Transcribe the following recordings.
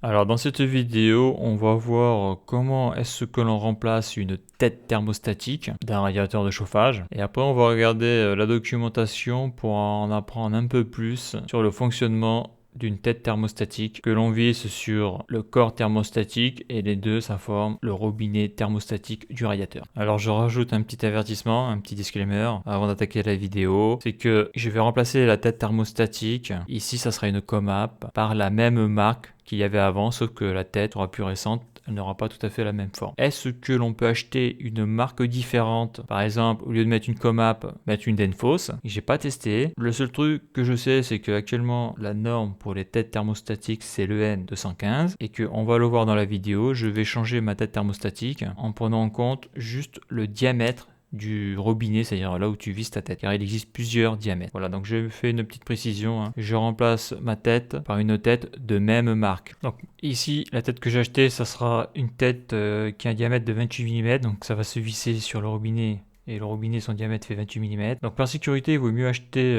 Alors dans cette vidéo, on va voir comment est-ce que l'on remplace une tête thermostatique d'un radiateur de chauffage. Et après, on va regarder la documentation pour en apprendre un peu plus sur le fonctionnement d'une tête thermostatique que l'on visse sur le corps thermostatique et les deux, ça forme le robinet thermostatique du radiateur. Alors je rajoute un petit avertissement, un petit disclaimer avant d'attaquer la vidéo. C'est que je vais remplacer la tête thermostatique. Ici, ça sera une Comap par la même marque qu'il y avait avant, sauf que la tête sera plus récente, elle n'aura pas tout à fait la même forme. Est-ce que l'on peut acheter une marque différente? Par exemple, au lieu de mettre une Comap, mettre une Denfos? J'ai pas testé. Le seul truc que je sais, c'est qu'actuellement, la norme pour les têtes thermostatiques, c'est le N215, et qu'on va le voir dans la vidéo, je vais changer ma tête thermostatique en prenant en compte juste le diamètre du robinet, c'est-à-dire là où tu vises ta tête, car il existe plusieurs diamètres. Voilà, donc je fais une petite précision, hein. Je remplace ma tête par une tête de même marque. Donc ici, la tête que j'ai achetée, ça sera une tête qui a un diamètre de 28 mm, donc ça va se visser sur le robinet. Et le robinet, son diamètre fait 28 mm. Donc par sécurité, il vaut mieux acheter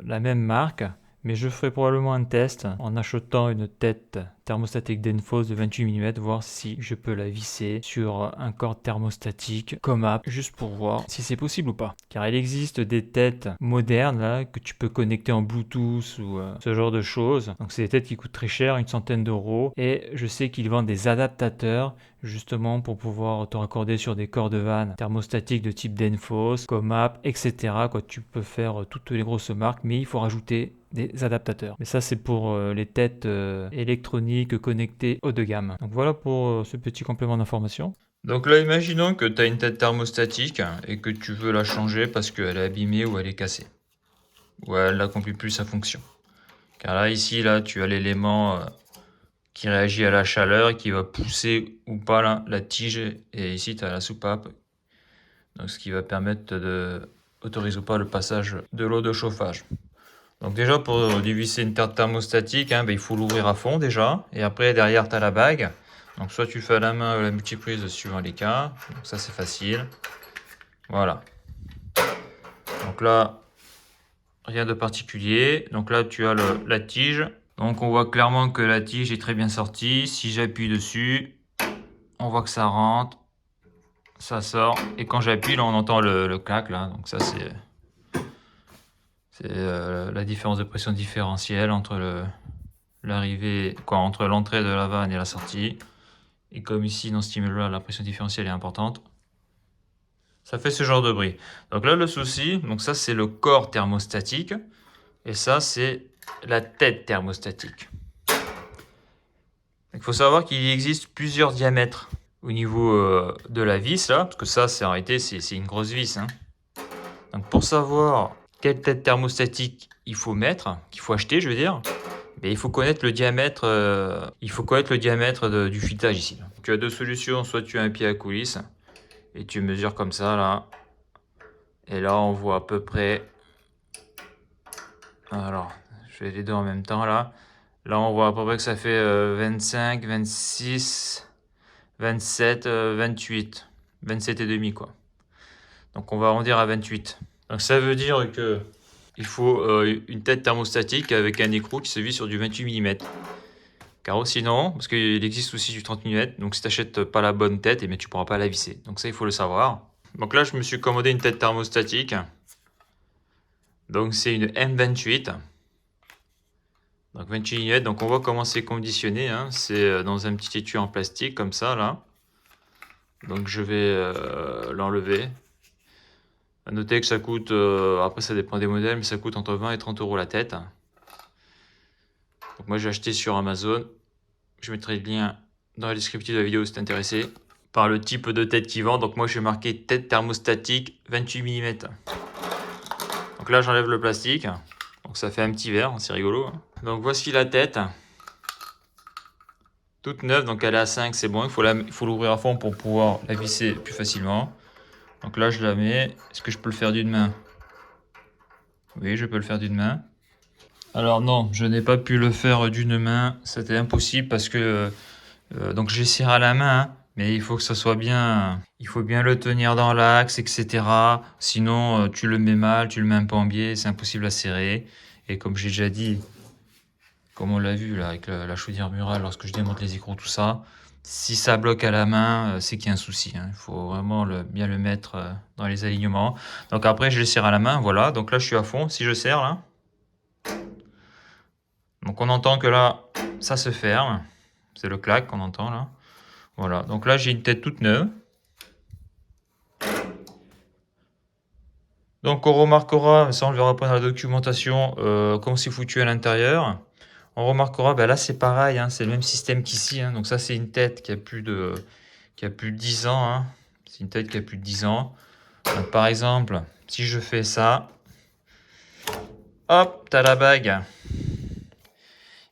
la même marque. Mais je ferai probablement un test en achetant une tête thermostatique Denfos de 28 mm, voir si je peux la visser sur un corps thermostatique Comap, juste pour voir si c'est possible ou pas. Car il existe des têtes modernes là, que tu peux connecter en Bluetooth ou ce genre de choses. Donc c'est des têtes qui coûtent très cher, une centaine d'euros. Et je sais qu'ils vendent des adaptateurs justement pour pouvoir te raccorder sur des corps de vanne thermostatiques de type Denfos, Comap, etc. Quoi, tu peux faire toutes les grosses marques, mais il faut rajouter des adaptateurs. Mais ça, c'est pour les têtes électroniques connectées haut de gamme. Donc voilà pour ce petit complément d'information. Donc là, imaginons que tu as une tête thermostatique et que tu veux la changer parce qu'elle est abîmée ou elle est cassée. Ou elle n'accomplit plus sa fonction. Car là, ici, là, tu as l'élément qui réagit à la chaleur et qui va pousser ou pas la tige. Et ici, tu as la soupape. Donc ce qui va permettre de autoriser ou pas le passage de l'eau de chauffage. Donc déjà, pour dévisser une tête thermostatique, il faut l'ouvrir à fond déjà. Et après, derrière, tu as la bague. Donc soit tu fais à la main ou la multiprise suivant les cas. Donc ça, c'est facile. Voilà. Donc là, rien de particulier. Donc là, tu as la tige. Donc on voit clairement que la tige est très bien sortie. Si j'appuie dessus, on voit que ça rentre. Ça sort. Et quand j'appuie, là, on entend le clac. Là. Donc ça, c'est la différence de pression différentielle entre entre l'entrée de la vanne et la sortie. Et comme ici, dans ce immeuble-là, la pression différentielle est importante, ça fait ce genre de bruit. Donc là, le souci, donc ça, c'est le corps thermostatique. Et ça, c'est la tête thermostatique. Il faut savoir qu'il existe plusieurs diamètres au niveau de la vis, là, parce que ça, en réalité, c'est une grosse vis. Hein. Donc pour savoir quelle tête thermostatique il faut mettre, qu'il faut acheter, je veux dire, mais il faut connaître le diamètre, du filetage ici. Là. Tu as deux solutions, soit tu as un pied à coulisse et tu mesures comme ça là. Et là on voit à peu près. Alors, je fais les deux en même temps là. Là on voit à peu près que ça fait 25, 26, 27, 28. 27 et demi quoi. Donc on va arrondir à 28. Donc ça veut dire que il faut une tête thermostatique avec un écrou qui se visse sur du 28 mm. Car sinon, parce qu'il existe aussi du 30 mm, donc si tu n'achètes pas la bonne tête, tu ne pourras pas la visser. Donc ça, il faut le savoir. Donc là, je me suis commandé une tête thermostatique. Donc c'est une M28. Donc 28 mm, donc on voit comment c'est conditionné. Hein. C'est dans un petit étui en plastique, comme ça, là. Donc je vais l'enlever. À noter que ça coûte, après ça dépend des modèles, mais ça coûte entre 20 et 30 euros la tête. Donc moi j'ai acheté sur Amazon. Je mettrai le lien dans la description de la vidéo si t'es intéressé par le type de tête qui vend. Donc moi je vais marquer tête thermostatique 28 mm. Donc là j'enlève le plastique. Donc ça fait un petit verre, c'est rigolo. Hein. Donc voici la tête. Toute neuve, donc elle est à 5, c'est bon. Il faut l'ouvrir à fond pour pouvoir la visser plus facilement. Donc là je la mets. Est-ce que je peux le faire d'une main? Oui, je peux le faire d'une main. Alors non, je n'ai pas pu le faire d'une main. C'était impossible parce que donc j'ai serré à la main. Hein. Mais il faut que ça soit bien, il faut bien le tenir dans l'axe, etc. Sinon, tu le mets mal, tu le mets un peu en biais, c'est impossible à serrer. Et comme j'ai déjà dit, comme on l'a vu là avec la chaudière murale lorsque je démonte les écrous, tout ça. Si ça bloque à la main, c'est qu'il y a un souci, hein. Il faut vraiment bien le mettre dans les alignements. Donc après, je le serre à la main, voilà. Donc là, je suis à fond. Si je serre là, donc on entend que là, ça se ferme. C'est le clac qu'on entend là. Voilà. Donc là, j'ai une tête toute neuve. Donc on remarquera, ça on le verra pas dans la documentation, comment c'est foutu à l'intérieur. On remarquera, ben là c'est pareil, hein, c'est le même système qu'ici, hein. Donc ça c'est une tête qui a plus de 10 ans, hein. C'est une tête qui a plus de 10 ans. Donc, par exemple, si je fais ça, hop, t'as la bague.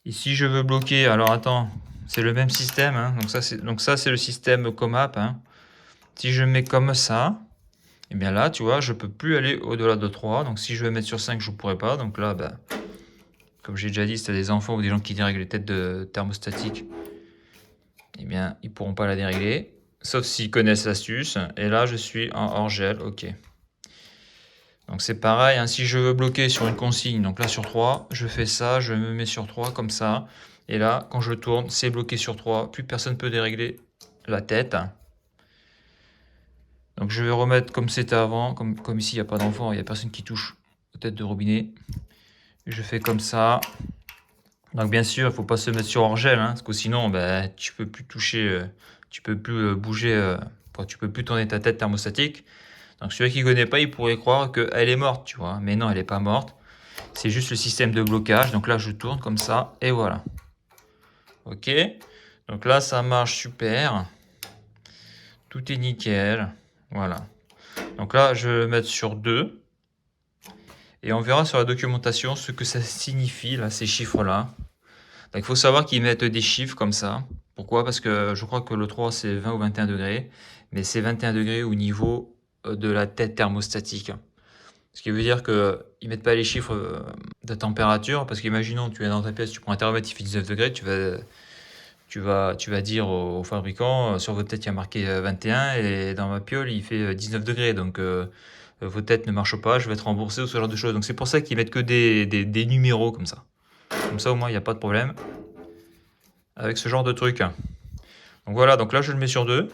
Ici je veux bloquer, alors attends, c'est le même système, hein. Donc ça c'est le système Comap, hein. Si je mets comme ça, et bien là, tu vois, je peux plus aller au-delà de 3. Donc si je veux mettre sur 5, je ne pourrais pas. Donc là, bah, comme j'ai déjà dit, si tu as des enfants ou des gens qui dérèglent les têtes de thermostatique, eh bien, ils pourront pas la dérégler. Sauf s'ils connaissent l'astuce. Et là, je suis en hors-gel. OK. Donc c'est pareil, hein, si je veux bloquer sur une consigne, donc là sur 3, je fais ça, je me mets sur 3 comme ça. Et là, quand je tourne, c'est bloqué sur 3. Plus personne ne peut dérégler la tête. Donc je vais remettre comme c'était avant, comme ici il n'y a pas d'enfant, il n'y a personne qui touche aux têtes de robinet. Je fais comme ça. Donc bien sûr, il ne faut pas se mettre sur hors-gel, hein, parce que sinon ben, tu peux plus toucher, tu peux plus bouger, tu peux plus tourner ta tête thermostatique. Donc celui qui ne connaît pas, il pourrait croire qu'elle est morte, tu vois. Mais non, elle n'est pas morte. C'est juste le système de blocage. Donc là, je tourne comme ça, et voilà. Ok. Donc là, ça marche super. Tout est nickel. Voilà. Donc là, je vais le mettre sur 2. Et on verra sur la documentation ce que ça signifie, là, ces chiffres-là. Donc il faut savoir qu'ils mettent des chiffres comme ça. Pourquoi? Parce que je crois que le 3, c'est 20 ou 21 degrés. Mais c'est 21 degrés au niveau de la tête thermostatique. Ce qui veut dire qu'ils ne mettent pas les chiffres de température. Parce qu'imaginons, tu es dans ta pièce, tu prends un thermomètre, il fait 19 degrés, tu vas dire au fabricant, sur votre tête, il y a marqué 21 et dans ma piole, il fait 19 degrés. Donc, vos têtes ne marchent pas, je vais être remboursé ou ce genre de choses. Donc, c'est pour ça qu'ils mettent que des numéros comme ça. Comme ça, au moins, il n'y a pas de problème avec ce genre de truc. Donc, voilà. Donc là, je le mets sur 2.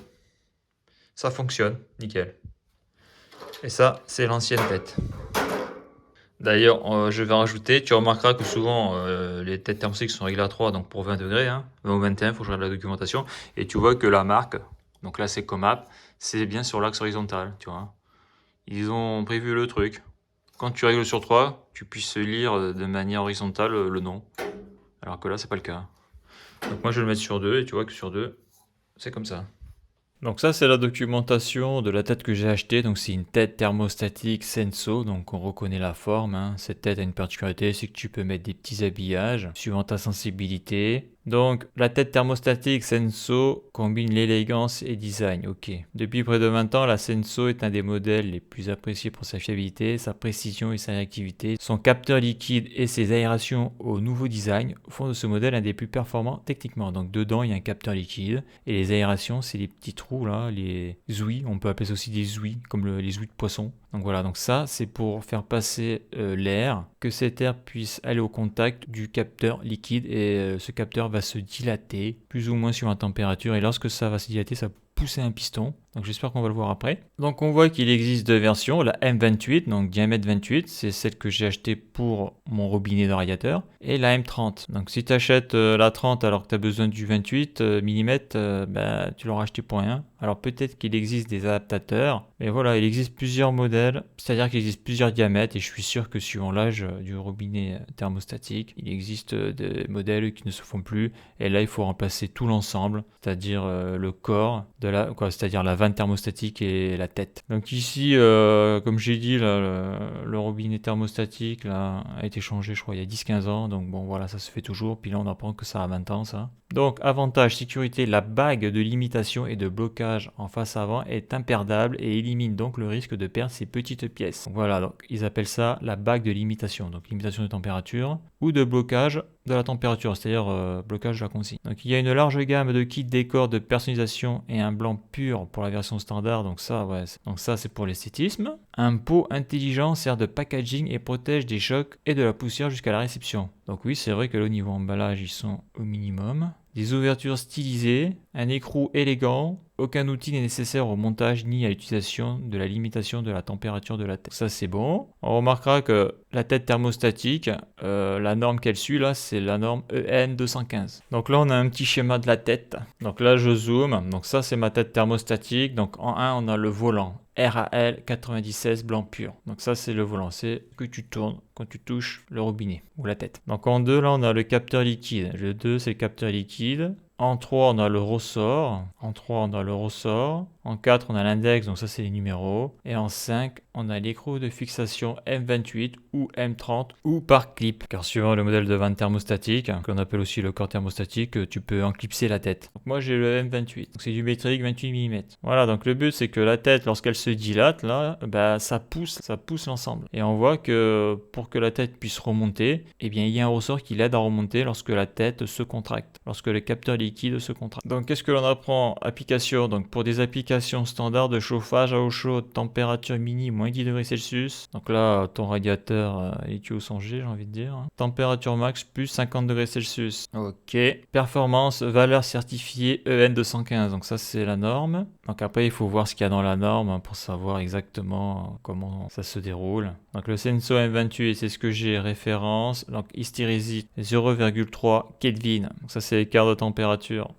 Ça fonctionne. Nickel. Et ça, c'est l'ancienne tête. D'ailleurs, je vais rajouter, tu remarqueras que souvent les têtes thermostatiques sont réglées à 3, donc pour 20 degrés, hein, 20 ou 21, il faut que je regarde la documentation, et tu vois que la marque, donc là c'est Comap, c'est bien sur l'axe horizontal, tu vois. Ils ont prévu le truc. Quand tu règles sur 3, tu puisses lire de manière horizontale le nom, alors que là c'est pas le cas. Donc moi je vais le mettre sur 2, et tu vois que sur 2, c'est comme ça. Donc ça c'est la documentation de la tête que j'ai achetée, donc c'est une tête thermostatique Senso, donc on reconnaît la forme, hein. Cette tête a une particularité, c'est que tu peux mettre des petits habillages suivant ta sensibilité. Donc la tête thermostatique Senso combine l'élégance et design, ok. Depuis près de 20 ans, la Senso est un des modèles les plus appréciés pour sa fiabilité, sa précision et sa réactivité. Son capteur liquide et ses aérations au nouveau design font de ce modèle un des plus performants techniquement. Donc dedans il y a un capteur liquide et les aérations c'est les petits trous là, les ouïes, on peut appeler ça aussi des ouïes, comme les ouïes de poisson. Donc voilà, donc ça c'est pour faire passer l'air, que cet air puisse aller au contact du capteur liquide et ce capteur va se dilater plus ou moins sur la température et lorsque ça va se dilater, ça va pousser un piston. Donc j'espère qu'on va le voir après. Donc on voit qu'il existe deux versions, la M28, donc diamètre 28, c'est celle que j'ai achetée pour mon robinet de radiateur, et la M30. Donc si tu achètes la 30 alors que tu as besoin du 28 mm, bah, tu l'auras acheté pour rien. Alors peut-être qu'il existe des adaptateurs, mais voilà, il existe plusieurs modèles, c'est-à-dire qu'il existe plusieurs diamètres, et je suis sûr que suivant l'âge du robinet thermostatique, il existe des modèles qui ne se font plus, et là il faut remplacer tout l'ensemble, c'est-à-dire le corps, c'est-à-dire la vanne thermostatique et la tête. Donc ici, comme j'ai dit, là, le robinet thermostatique là, a été changé je crois il y a 10-15 ans, donc bon voilà, ça se fait toujours, puis là on apprend que ça a 20 ans ça. Donc avantage sécurité, la bague de limitation et de blocage en face avant est imperdable et élimine donc le risque de perdre ces petites pièces. Donc voilà, donc ils appellent ça la bague de limitation, donc limitation de température ou de blocage de la température, c'est-à-dire blocage de la consigne. Donc il y a une large gamme de kits décors de personnalisation et un blanc pur pour la version standard, donc ça c'est pour l'esthétisme. Un pot intelligent sert de packaging et protège des chocs et de la poussière jusqu'à la réception. Donc oui, c'est vrai que là, au niveau emballage, ils sont au minimum. Des ouvertures stylisées, un écrou élégant, aucun outil n'est nécessaire au montage ni à l'utilisation de la limitation de la température de la tête. Ça c'est bon. On remarquera que la tête thermostatique, la norme qu'elle suit là, c'est la norme EN 215. Donc là on a un petit schéma de la tête. Donc là je zoome. Donc ça c'est ma tête thermostatique. Donc en 1 on a le volant. RAL 96 blanc pur. Donc ça c'est le volant, c'est que tu tournes quand tu touches le robinet ou la tête. Donc en 2 là on a le capteur liquide. Le 2 c'est le capteur liquide. En 3 on a le ressort. En 4 on a l'index, donc ça c'est les numéros. Et en 5 on a l'écrou de fixation M28 ou M30 ou par clip. Car suivant le modèle de vanne thermostatique, qu'on appelle aussi le corps thermostatique, tu peux enclipser la tête. Donc moi j'ai le M28, donc c'est du métrique 28 mm. Voilà, donc le but c'est que la tête lorsqu'elle se dilate là, ça pousse l'ensemble. Et on voit que pour que la tête puisse remonter, eh bien il y a un ressort qui l'aide à remonter lorsque la tête se contracte, lorsque le capteur liquide se contracte. Donc qu'est-ce que l'on apprend? Application, donc pour des applications standards de chauffage à eau chaude, température mini moins 10 degrés Celsius. Donc là ton radiateur est tuyau songé, j'ai envie de dire. Température max plus 50 degrés Celsius. Ok. Performance, valeur certifiée EN 215. Donc ça c'est la norme. Donc après il faut voir ce qu'il y a dans la norme pour savoir exactement comment ça se déroule. Donc le Senso M28 c'est ce que j'ai référence. Donc hystérésie 0,3 Kelvin. Donc ça c'est l'écart de température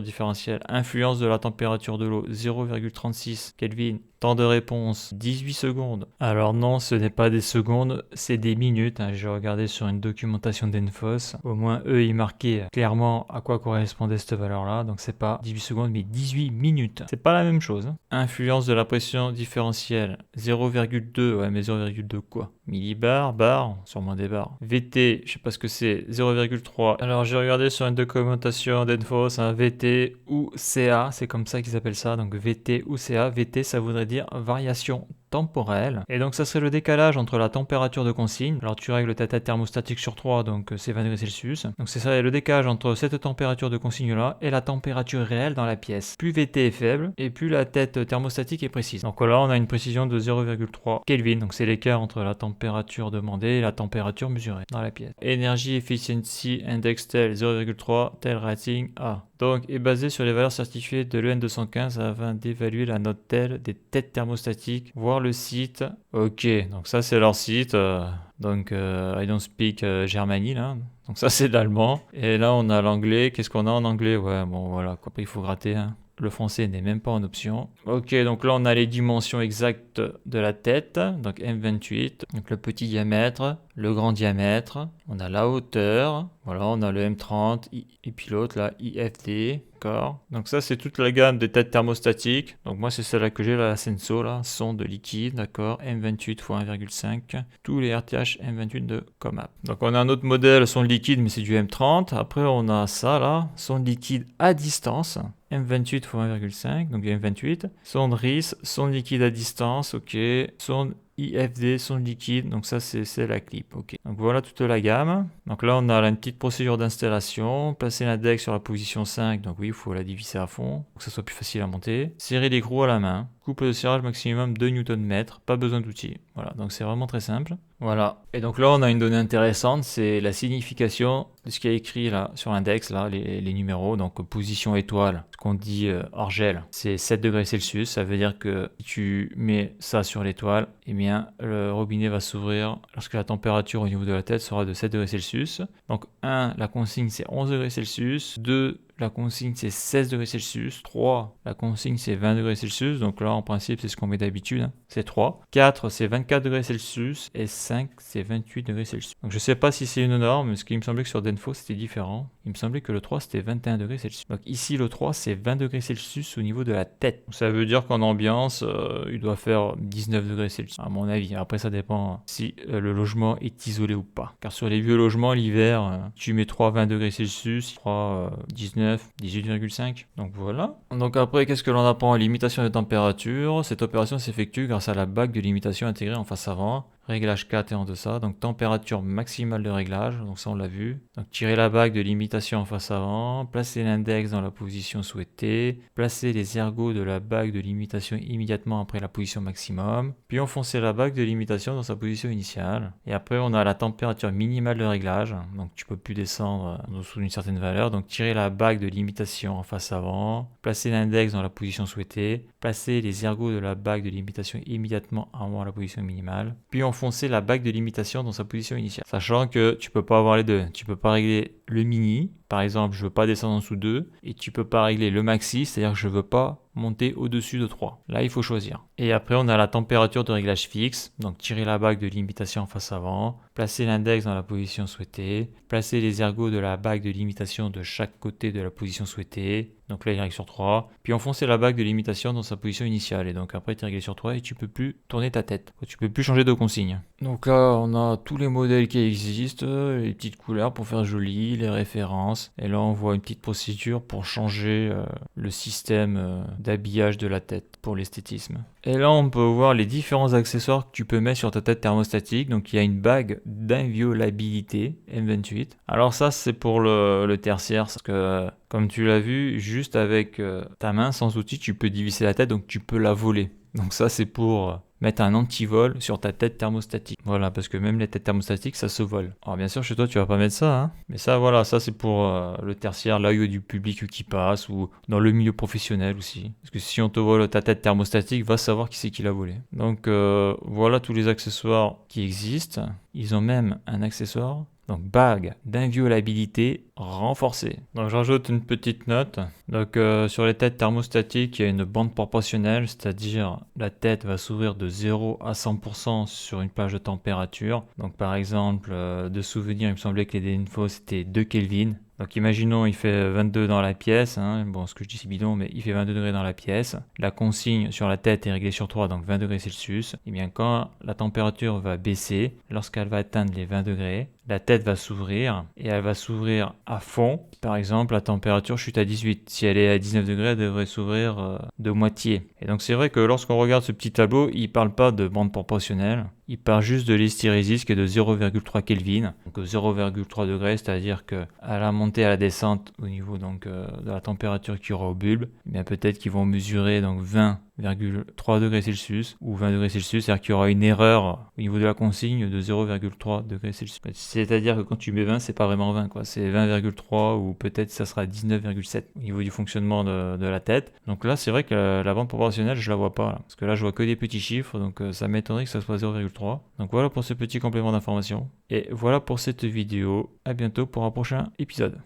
différentielle. Influence de la température de l'eau 0,36 Kelvin. Temps de réponse 18 secondes. Alors non, ce n'est pas des secondes, c'est des minutes. J'ai regardé sur une documentation d'Enphos. Au moins eux, ils marquaient clairement à quoi correspondait cette valeur-là. Donc c'est pas 18 secondes, mais 18 minutes. C'est pas la même chose. Influence de la pression différentielle 0,2. Ouais, mais 0,2 quoi? Millibar, bar, sûrement des bars. VT, je sais pas ce que c'est, 0,3. Alors j'ai regardé sur une documentation d'Enphos, VT ou CA, c'est comme ça qu'ils appellent ça. Donc VT ou CA. VT, ça voudrait dire variation temporelle. Et donc ça serait le décalage entre la température de consigne. Alors tu règles ta tête thermostatique sur 3, donc c'est 20 degrés Celsius. Donc c'est ça le décalage entre cette température de consigne là et la température réelle dans la pièce. Plus VT est faible et plus la tête thermostatique est précise. Donc là on a une précision de 0,3 Kelvin. Donc c'est l'écart entre la température demandée et la température mesurée dans la pièce. Energy Efficiency Index tel 0,3 tel rating A. Donc est basé sur les valeurs certifiées de l'EN 215 afin d'évaluer la note telle des têtes thermostatiques, voir le site. Ok, donc ça c'est leur site. I don't speak Germany là. Donc ça c'est l'allemand. Et là on a l'anglais. Qu'est-ce qu'on a en anglais? Ouais, bon voilà, après il faut gratter. Le français n'est même pas en option. Ok, donc là on a les dimensions exactes de la tête. Donc M28, donc le petit diamètre, le grand diamètre. On a la hauteur. Voilà, on a le M30 et puis l'autre là, IFD. D'accord. Donc ça c'est toute la gamme des têtes thermostatiques. Donc moi c'est celle-là que j'ai, la Senso là, sonde liquide, d'accord, M28 x 1,5. Tous les RTH M28 de Comap. Donc on a un autre modèle sonde liquide mais c'est du M30. Après on a ça là, sonde liquide à distance. M28 x 1,5, donc M28. Sonde RIS, sonde liquide à distance, ok. Sonde IFD, sonde liquide, donc ça c'est la clip, ok. Donc voilà toute la gamme. Donc là on a une petite procédure d'installation, placer l'index sur la position 5, donc oui il faut la diviser à fond pour que ça soit plus facile à monter. Serrer l'écrou à la main, couple de serrage maximum 2 Nm, pas besoin d'outils. Voilà, donc c'est vraiment très simple. Voilà, et donc là on a une donnée intéressante, c'est la signification de ce qui est écrit là sur l'index, là les numéros, donc position étoile, ce qu'on dit hors gel, c'est 7 degrés Celsius, ça veut dire que si tu mets ça sur l'étoile, eh bien le robinet va s'ouvrir lorsque la température au niveau de la tête sera de 7 degrés Celsius. Donc 1, la consigne c'est 11 degrés Celsius, 2, la consigne c'est 16 degrés Celsius, 3, la consigne c'est 20 degrés Celsius, donc là en principe c'est ce qu'on met d'habitude, c'est 3, 4 c'est 24 degrés Celsius et 5 c'est 28 degrés Celsius. Donc je sais pas si c'est une norme, parce qu'il me semblait que sur Denfo c'était différent. il me semblait que le 3 c'était 21 degrés Celsius. Donc ici le 3 c'est 20 degrés Celsius au niveau de la tête. Donc, ça veut dire qu'en ambiance, il doit faire 19 degrés Celsius, à mon avis. Après ça dépend si le logement est isolé ou pas. Car sur les vieux logements, l'hiver, tu mets 3 20 degrés Celsius, 3 19, 18,5. Donc voilà. Donc après, qu'est-ce que l'on apprend? Limitation de température. Cette opération s'effectue grâce à la bague de limitation intégrée en face avant. Réglage 4 et en deçà, donc température maximale de réglage, donc ça on l'a vu. Donc tirer la bague de limitation en face avant, placer l'index dans la position souhaitée, placer les ergots de la bague de limitation immédiatement après la position maximum, puis enfoncer la bague de limitation dans sa position initiale. Et après on a la température minimale de réglage, donc tu peux plus descendre en dessous d'une certaine valeur, donc tirer la bague de limitation en face avant, placer l'index dans la position souhaitée, placer les ergots de la bague de limitation immédiatement avant la position minimale, puis enfoncer la bague de limitation dans sa position initiale. Sachant que tu peux pas avoir les deux. Tu peux pas régler le mini, par exemple, je veux pas descendre en dessous de 2, et tu peux pas régler le maxi, c'est-à-dire que je veux pas monter au-dessus de 3. Là, il faut choisir. Et après, on a la température de réglage fixe, donc tirer la bague de limitation en face avant, placer l'index dans la position souhaitée, placer les ergots de la bague de limitation de chaque côté de la position souhaitée, donc là il règle sur 3, puis enfoncer la bague de limitation dans sa position initiale, et donc après tu règles sur 3 et tu peux plus tourner ta tête, tu peux plus changer de consigne. Donc là on a tous les modèles qui existent, les petites couleurs pour faire joli, les références, et là on voit une petite procédure pour changer le système d'habillage de la tête pour l'esthétisme. Et là on peut voir les différents accessoires que tu peux mettre sur ta tête thermostatique. Donc il y a une bague d'inviolabilité M28. Alors ça c'est pour le tertiaire, parce que comme tu l'as vu, juste avec ta main sans outil tu peux dévisser la tête, donc tu peux la voler. Donc ça c'est pour mettre un antivol sur ta tête thermostatique. Voilà, parce que même les têtes thermostatiques, ça se vole. Alors bien sûr, chez toi, tu vas pas mettre ça, hein. Mais ça, voilà, ça c'est pour le tertiaire, là où il y a du public qui passe, ou dans le milieu professionnel aussi. Parce que si on te vole ta tête thermostatique, va savoir qui c'est qui l'a volé. Donc voilà tous les accessoires qui existent. Ils ont même un accessoire, donc bague d'inviolabilité renforcée. Donc j'ajoute une petite note. Donc sur les têtes thermostatiques, il y a une bande proportionnelle, c'est-à-dire la tête va s'ouvrir de 0 à 100% sur une plage de température. Donc par exemple, de souvenir, il me semblait que les infos c'était 2 Kelvin. Donc imaginons il fait 22 dans la pièce, hein. Bon ce que je dis c'est bidon, mais il fait 22 degrés dans la pièce. La consigne sur la tête est réglée sur 3, donc 20 degrés Celsius. Et bien quand la température va baisser, lorsqu'elle va atteindre les 20 degrés, la tête va s'ouvrir et elle va s'ouvrir à fond. Par exemple, la température chute à 18. Si elle est à 19 degrés, elle devrait s'ouvrir de moitié. Et donc c'est vrai que lorsqu'on regarde ce petit tableau, il ne parle pas de bande proportionnelle. Il parle juste de l'hystérésis qui est de 0,3 Kelvin. Donc 0,3 degrés, c'est-à-dire qu'à la montée et à la descente au niveau donc, de la température qu'il y aura au bulbe, eh bien peut-être qu'ils vont mesurer donc 20,3 degrés Celsius ou 20 degrés Celsius, c'est-à-dire qu'il y aura une erreur au niveau de la consigne de 0,3 degrés Celsius. C'est-à-dire que quand tu mets 20, c'est pas vraiment 20, quoi. C'est 20,3 ou peut-être ça sera 19,7 au niveau du fonctionnement de la tête. Donc là, c'est vrai que la bande proportionnelle, je la vois pas, là, parce que là, je vois que des petits chiffres, donc ça m'étonnerait que ça soit 0,3. Donc voilà pour ce petit complément d'information. Et voilà pour cette vidéo. À bientôt pour un prochain épisode.